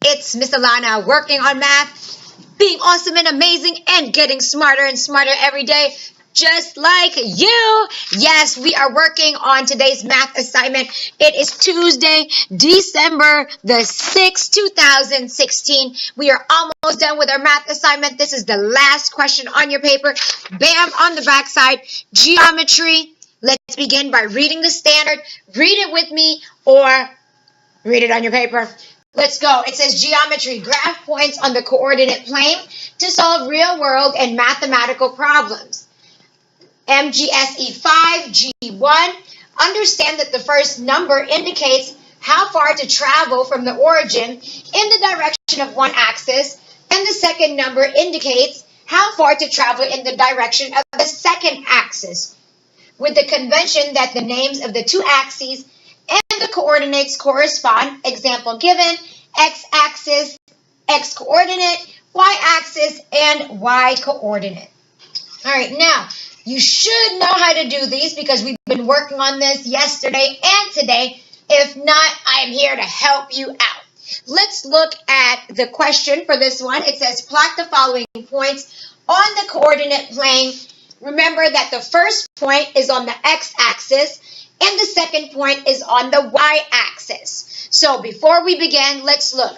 it's Miss Alana working on math, being awesome and amazing, and getting smarter and smarter every day, just like you. Yes, we are working on today's math assignment. It is Tuesday, December the 6th, 2016. We are almost done with our math assignment. This is the last question on your paper. Bam, on the backside, geometry. Let's begin by reading the standard. Read it with me or read it on your paper. Let's go. It says geometry, graph points on the coordinate plane to solve real world and mathematical problems. MGSE 5, G1. Understand that the first number indicates how far to travel from the origin in the direction of one axis, and the second number indicates how far to travel in the direction of the second axis, with the convention that the names of the two axes and the coordinates correspond. Example given: x-axis, x-coordinate, y-axis, and y-coordinate. All right, now, you should know how to do these because we've been working on this yesterday and today. If not, I am here to help you out. Let's look at the question for this one. It says, plot the following points on the coordinate plane. Remember that the first point is on the x-axis and the second point is on the y-axis. So before we begin, let's look.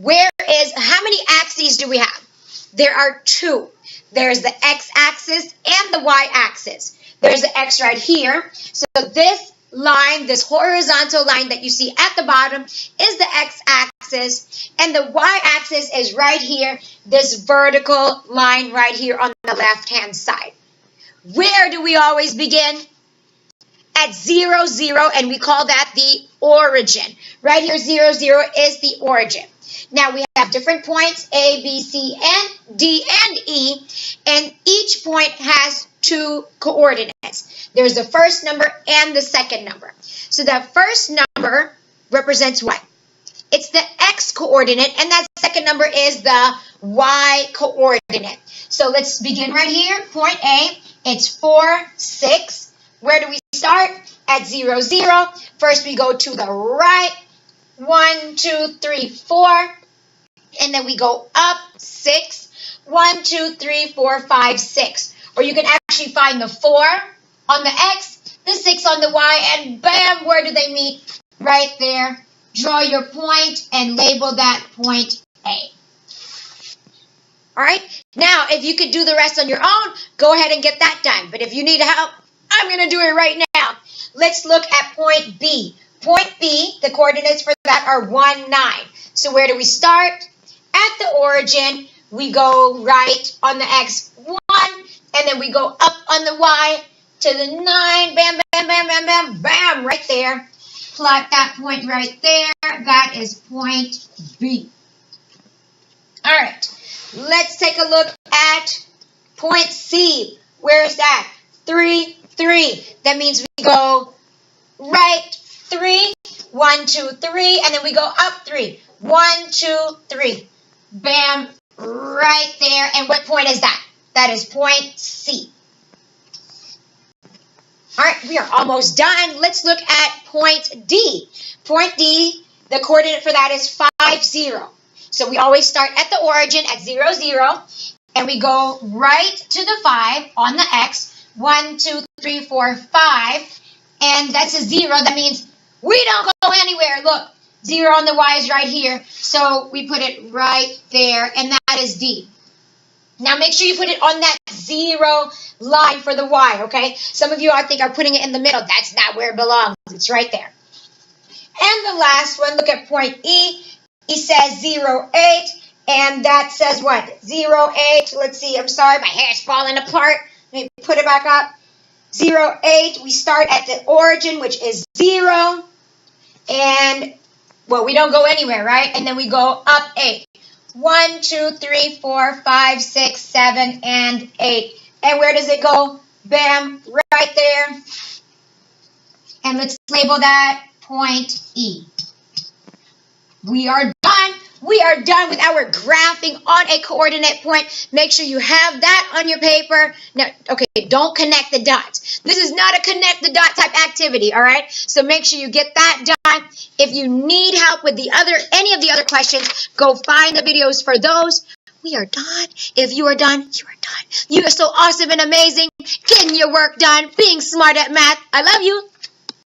How many axes do we have? There are two. There's the x-axis and the y-axis. There's the x right here. So this line, this horizontal line that you see at the bottom is the x-axis, and the y-axis is right here, this vertical line right here on the left-hand side. Where do we always begin? At 0, 0, and we call that the origin. Right here, 0, 0 is the origin. Now we have different points, A, B, C, and D, and E, and each point has two coordinates. There's the first number and the second number. So that first number represents what? It's the x coordinate, and that second number is the y coordinate. So let's begin right here. Point A, it's 4, 6. Where do we start? At 0, 0. First we go to the right. 1, 2, 3, 4. And then we go up 6. 1, 2, 3, 4, 5, 6. Or you can actually find the 4 on the x, the 6 on the y, and bam, where do they meet? Right there. Draw your point and label that point A. All right? Now, if you could do the rest on your own, go ahead and get that done. But if you need help, I'm going to do it right now. Let's look at point B. Point B, the coordinates for that are 1, 9. So where do we start? At the origin, we go right on the x, 1, and then we go up on the y to the 9. Bam, bam, bam, bam, bam, bam, right there. Plot that point right there. That is point B. All right, let's take a look at point C. Where is that? 3, 3. That means we go right 3, 1, 2, 3, and then we go up 3. 1, 2, 3. Bam, right there. And what point is that? That is point C. All right, we are almost done. Let's look at point D. Point D, the coordinate for that is 5, 0. So we always start at the origin at 0, 0, and we go right to the 5 on the x. 1, 2, 3, 4, 5. And that's a 0. That means we don't go anywhere. Look, 0 on the y is right here. So we put it right there, and that is D. Now make sure you put it on that 0 line for the y, okay? Some of you, I think, are putting it in the middle. That's not where it belongs. It's right there. And the last one, look at point E. He says 0, 8, and that says what? 0, 8. Let's see. I'm sorry, my hair's falling apart. Let me put it back up. 0, 8. We start at the origin, which is 0. And, well, we don't go anywhere, right? And then we go up 8. 1, 2, 3, 4, 5, 6, 7, and 8. And where does it go? Bam, right there. And let's label that point E. We are done. We are done with our graphing on a coordinate point. Make sure you have that on your paper. Now, okay, don't connect the dots. This is not a connect the dot type activity, all right? So make sure you get that done. If you need help with any of the other questions, go find the videos for those. We are done. If you are done, you are done. You are so awesome and amazing. Getting your work done, being smart at math. I love you.